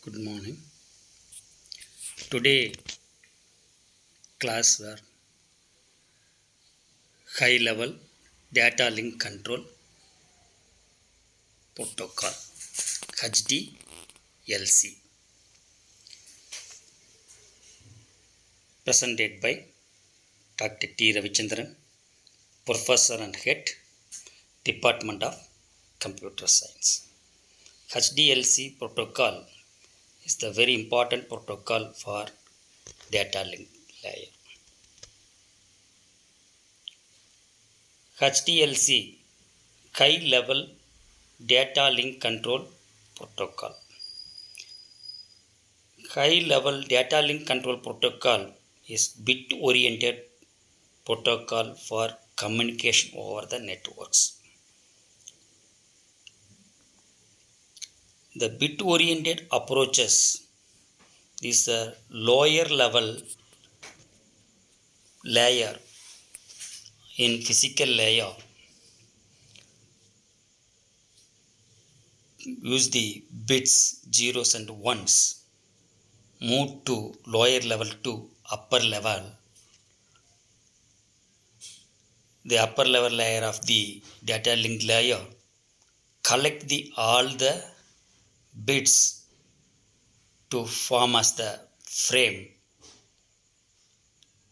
Good morning. Today class were high level data link control protocol Hdlc presented by Dr. T. Ravichandran, Professor and Head, Department of Computer Science. Hdlc protocol is the very important protocol for data link layer. Hdlc high level data link control protocol. High level data link control protocol is bit oriented protocol for communication over the networks. The bit oriented approaches is a lower level layer in physical layer use the bits zeros and ones move to lower level to upper level. The upper level layer of the data link layer collect all the bits to form as the frame.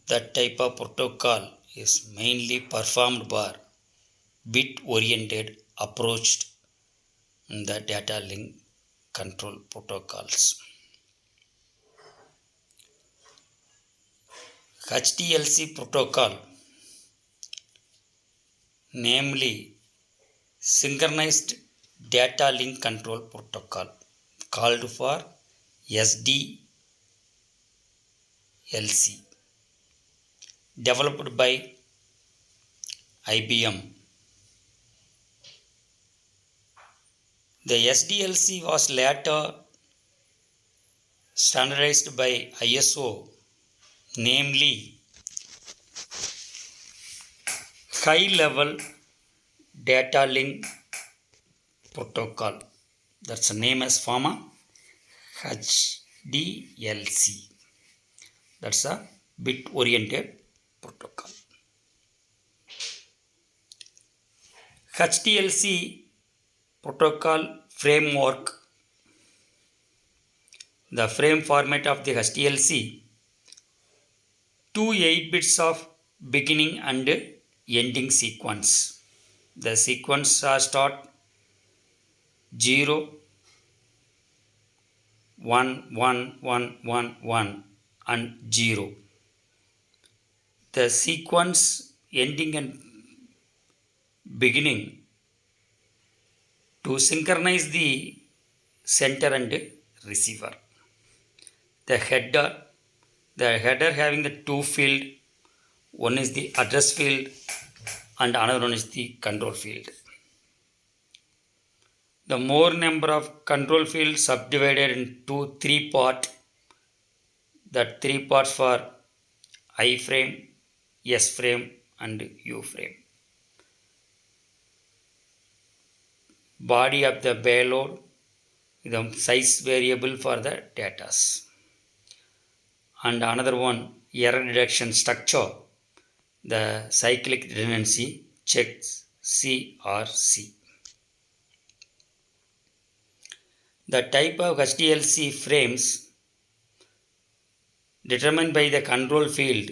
That type of protocol is mainly performed by bit oriented approach in the data link control protocols. Hdlc protocol, namely synchronized data link control protocol, called for SDLC, developed by IBM. The SDLC was later standardized by ISO, namely high level data link protocol. That's the name as former Hdlc. That's a bit oriented protocol. Hdlc protocol framework. The frame format of the Hdlc, two 8 bits of beginning and ending sequence. The sequence start 0, 1, 1, 1, 1, 1 and 0. The sequence ending and beginning to synchronize the sender and receiver. The header having the two field, one is the address field and another one is the control field. The more number of control fields subdivided into 3 parts. That 3 parts for I frame, S frame and U frame. Body of the payload, the size variable for the data. And another one, error detection structure, the cyclic redundancy checks CRC. The type of Hdlc frames determined by the control field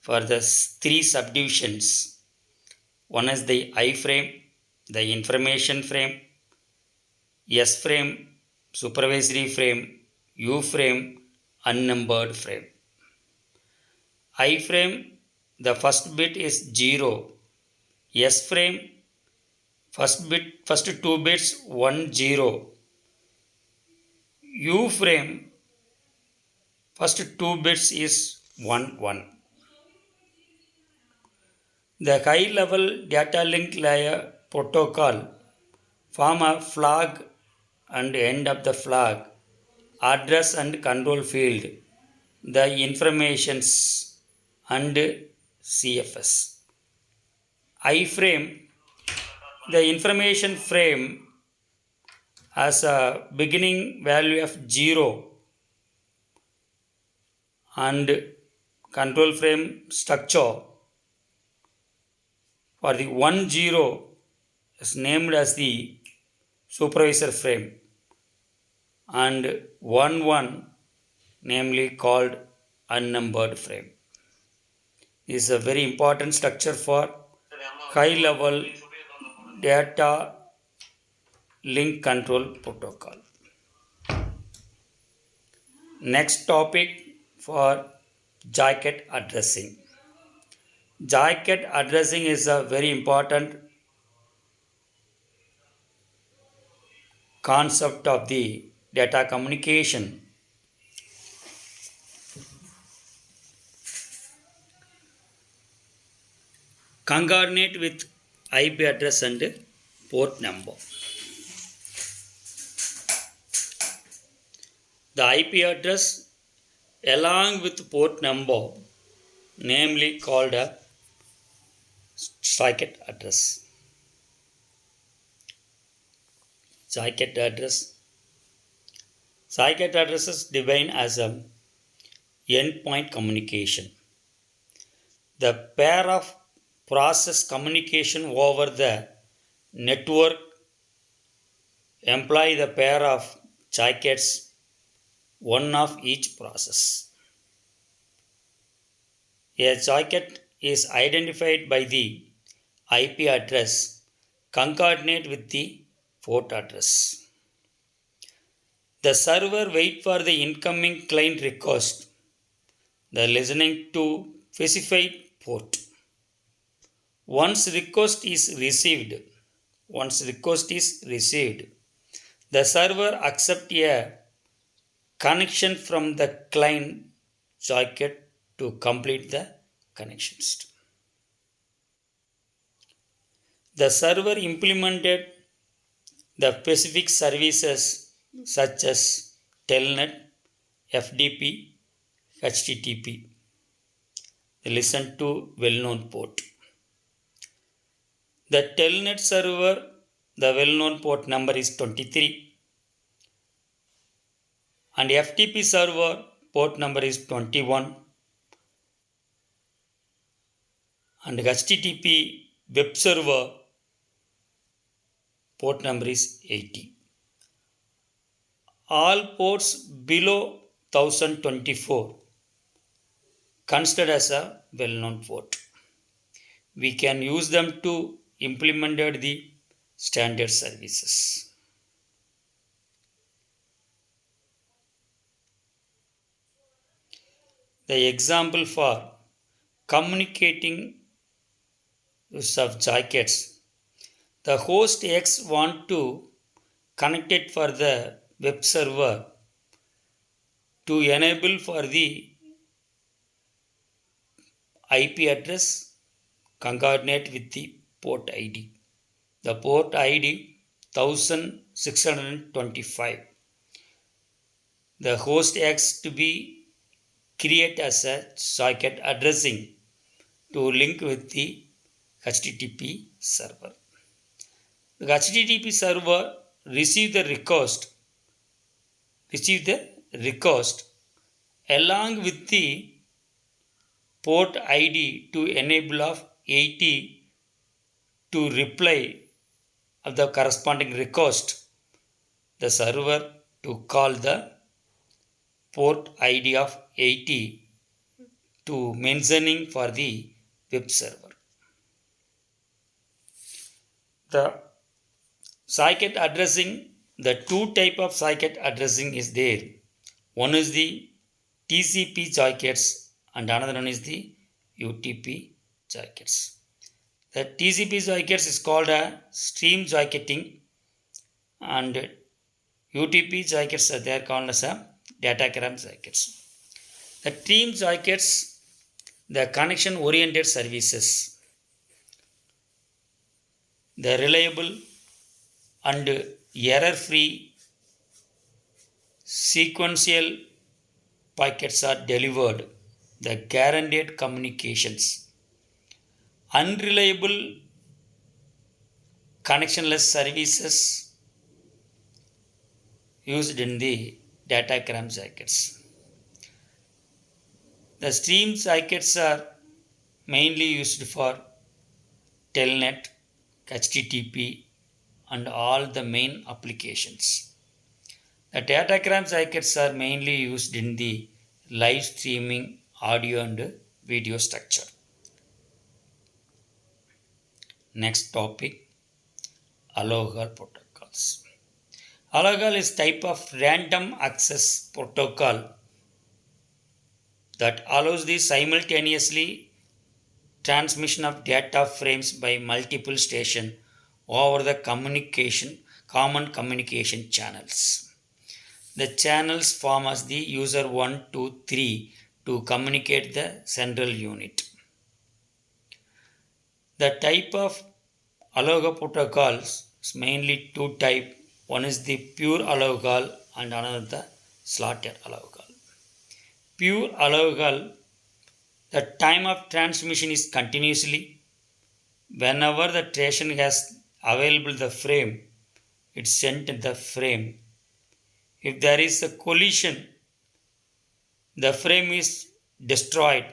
for the 3 subdivisions. One is the I frame, the information frame, S frame, supervisory frame, U frame, unnumbered frame. I frame, the first bit is 0. S frame, first 2 bits 1 0. U frame, first 2 bits is 1 1. The high level data link layer protocol form a flag and end of the flag, address and control field, the informations and CFS. I frame, the information frame as a beginning value of 0 and control frame structure for the 1 0 is named as the supervisor frame and 1 1 namely called unnumbered frame. This is a very important structure for high level data link control protocol. Next topic for jacket addressing. Jacket addressing is a very important concept of the data communication. Concatenate with IP address and port number. The IP address along with port number, namely called a jacket address. Jacket address. Jacket address is defined as a endpoint communication. The pair of process communication over the network employ the pair of jackets, one of each process. A jacket is identified by the IP address concatenate with the port address. The server waits for the incoming client request, the listening to specified port. Once request is received, the server accepts a connection from the client jacket to complete the connections. The server implemented the specific services such as Telnet, FTP, HTTP. They listen to well-known port. The Telnet server, the well-known port number is 23 and FTP server port number is 21 and HTTP web server port number is 80. All ports below 1024 considered as a well-known port. We can use them to implement the standard services. The example for communicating use of jackets. The host X want to connect it for the web server to enable for the IP address concatenate with the port ID. The port ID 1625. The host X to be create as a socket addressing to link with the HTTP server. The HTTP server receive the request along with the port ID to enable of 80 to reply of the corresponding request. The server to call the port ID of 80 to mentioning for the web server. The socket addressing, the two type of socket addressing is there. One is the TCP jackets and another one is the UTP jackets. The TCP jackets is called a stream jacketing and UTP jackets they are called as a datagram jackets. The stream jackets, the connection oriented services, the reliable and error free sequential packets are delivered, the guaranteed communications. Unreliable connectionless services used in the datagram circuits. The stream circuits are mainly used for telnet, HTTP, and all the main applications. The datagram circuits are mainly used in the live streaming audio and video structure. Next topic, allogal protocols. Allogal is type of random access protocol that allows the simultaneously transmission of data frames by multiple stations over the common communication channels. The channels form as the user 1, 2, 3 to communicate the central unit. The type of allogal protocols is mainly two types. One is the pure allogal and another the slotted allogal. Pure allogal, the time of transmission is continuously. Whenever the station has available the frame, it sent the frame. If there is a collision, the frame is destroyed.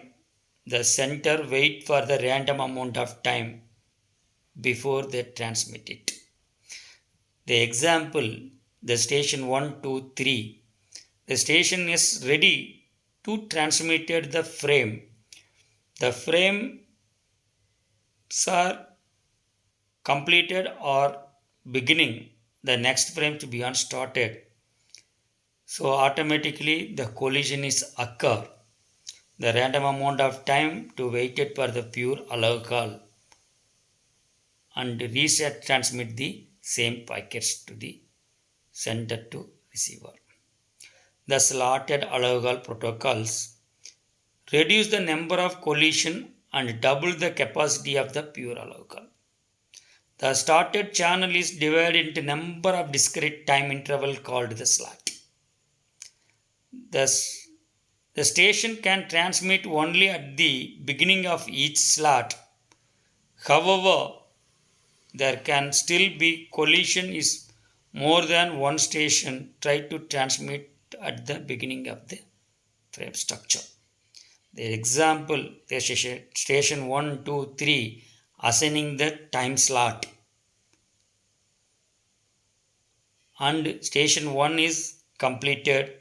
The center wait for the random amount of time before they transmit it. The example, the station 1, 2, 3. The station is ready to transmit the frame. The frames are completed or beginning. The next frame to be unstarted. So automatically the collision is occur. The random amount of time to waited for the pure allogal and reset transmit the same packets to the sender to receiver. The slotted allogal protocols reduce the number of collision and double the capacity of the pure allogal. The started channel is divided into number of discrete time interval called the slot. The station can transmit only at the beginning of each slot. However, there can still be collision if more than one station try to transmit at the beginning of the frame structure. The example, the station 1, 2, 3 assigning the time slot and station 1 is completed,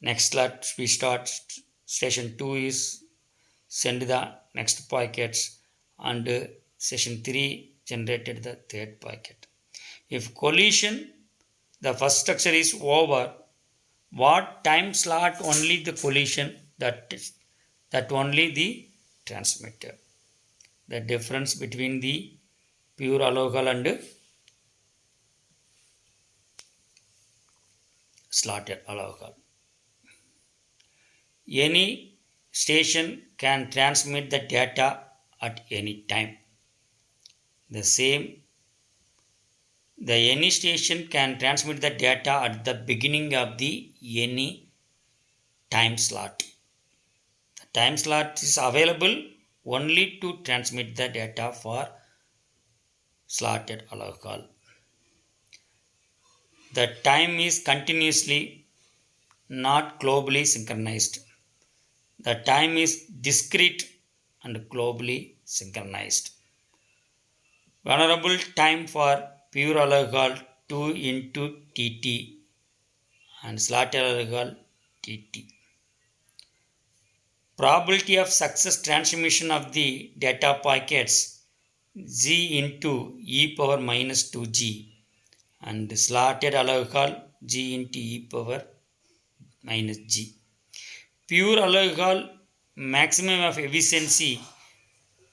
next slot we start, station 2 is send the next packets and session 3 generated the third packet. If collision, the first structure is over, what time slot only the collision, that only the transmitter. The difference between the pure allogal and slotted allogal. Any station can transmit the data at any time. Any station can transmit the data at the beginning of the any time slot. The time slot is available only to transmit the data for slotted allogal. The time is continuously, not globally synchronized. The time is discrete and globally synchronized. Vulnerable time for pure allogal 2 into Tt and slotted allogal Tt. Probability of success transmission of the data packets g into e power minus 2g and slotted allogal g into e power minus g. Pure allogal maximum of efficiency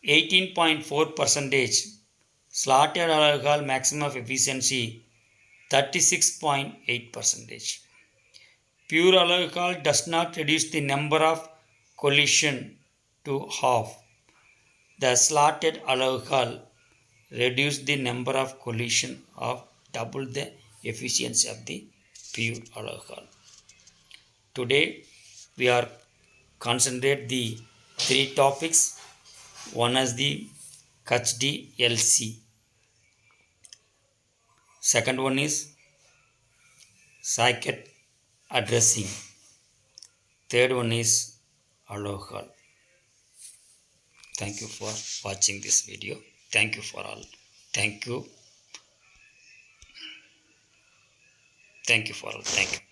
18.4%. Slotted allogal maximum of efficiency 36.8%. Pure allogal does not reduce the number of collision to half. The slotted allogal reduce the number of collision of double the efficiency of the pure allogal. Today we are concentrate the three topics. One is the Hdlc. Second one is socket addressing. Third one is aloha. Thank you for watching this video. Thank you for all. Thank you. Thank you for all. Thank you.